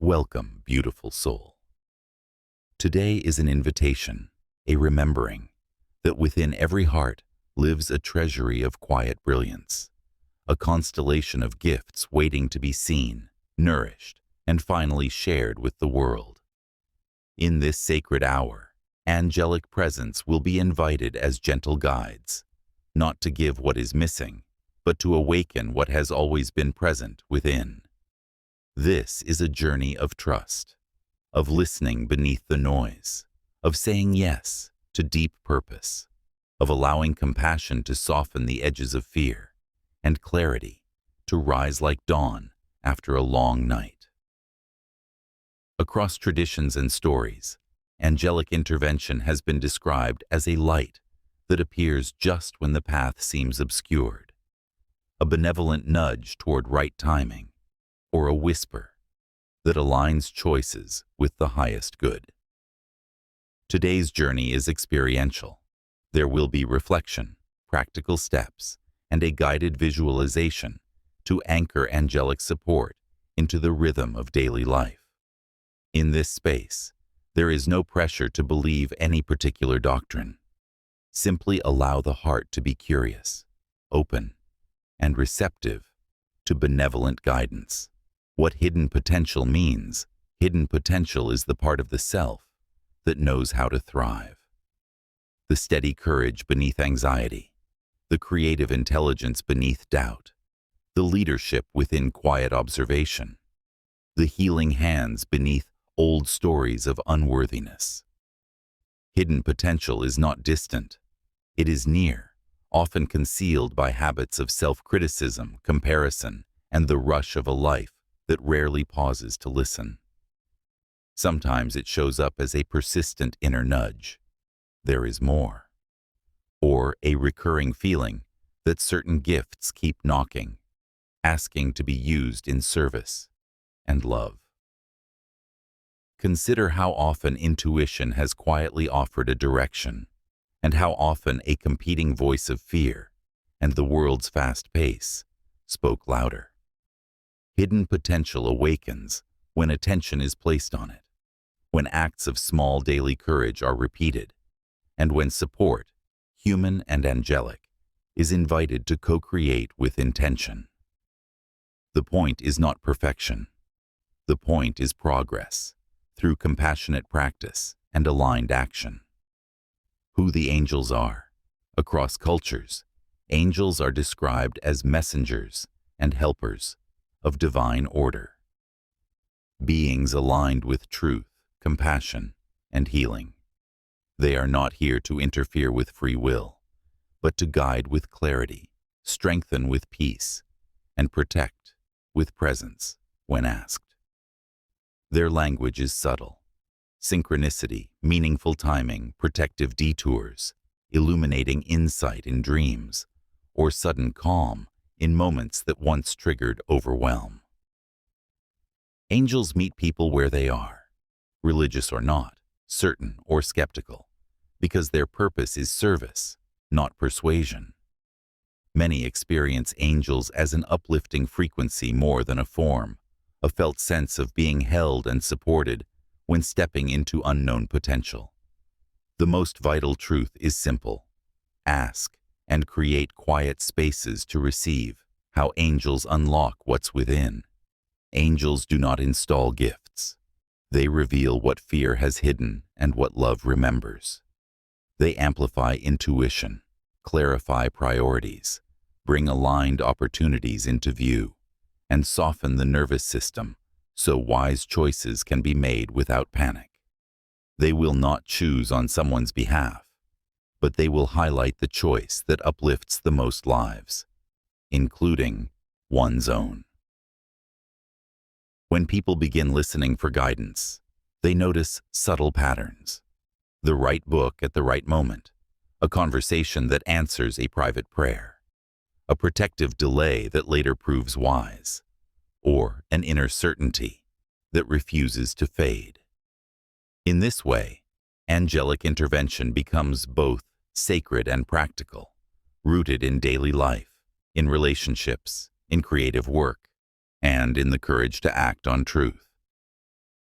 Welcome, beautiful soul. Today is an invitation, a remembering, that within every heart lives a treasury of quiet brilliance, a constellation of gifts waiting to be seen, nourished, and finally shared with the world. In this sacred hour, angelic presence will be invited as gentle guides, not to give what is missing, but to awaken what has always been present within. This is a journey of trust, of listening beneath the noise, of saying yes to deep purpose, of allowing compassion to soften the edges of fear, and clarity to rise like dawn after a long night. Across traditions and stories, angelic intervention has been described as a light that appears just when the path seems obscured, a benevolent nudge toward right timing, or a whisper that aligns choices with the highest good. Today's journey is experiential. There will be reflection, practical steps, and a guided visualization to anchor angelic support into the rhythm of daily life. In this space, there is no pressure to believe any particular doctrine. Simply allow the heart to be curious, open, and receptive to benevolent guidance. What hidden potential means, hidden potential is the part of the self that knows how to thrive. The steady courage beneath anxiety, the creative intelligence beneath doubt, the leadership within quiet observation, the healing hands beneath old stories of unworthiness. Hidden potential is not distant. It is near, often concealed by habits of self-criticism, comparison, and the rush of a life that rarely pauses to listen. Sometimes it shows up as a persistent inner nudge. There is more. Or a recurring feeling that certain gifts keep knocking, asking to be used in service and love. Consider how often intuition has quietly offered a direction, and how often a competing voice of fear and the world's fast pace spoke louder. Hidden potential awakens when attention is placed on it, when acts of small daily courage are repeated, and when support, human and angelic, is invited to co-create with intention. The point is not perfection. The point is progress, through compassionate practice and aligned action. Who the angels are. Across cultures, angels are described as messengers and helpers of divine order. Beings aligned with truth, compassion, and healing. They are not here to interfere with free will, but to guide with clarity, strengthen with peace, and protect with presence when asked. Their language is subtle. Synchronicity, meaningful timing, protective detours, illuminating insight in dreams, or sudden calm in moments that once triggered overwhelm. Angels meet people where they are, religious or not, certain or skeptical, because their purpose is service, not persuasion. Many experience angels as an uplifting frequency more than a form, a felt sense of being held and supported when stepping into unknown potential. The most vital truth is simple. Ask and create quiet spaces to receive how angels unlock what's within. Angels do not install gifts. They reveal what fear has hidden and what love remembers. They amplify intuition, clarify priorities, bring aligned opportunities into view, and soften the nervous system so wise choices can be made without panic. They will not choose on someone's behalf, but they will highlight the choice that uplifts the most lives, including one's own. When people begin listening for guidance, they notice subtle patterns. The right book at the right moment, a conversation that answers a private prayer, a protective delay that later proves wise, or an inner certainty that refuses to fade. In this way, angelic intervention becomes both sacred and practical, rooted in daily life, in relationships, in creative work, and in the courage to act on truth.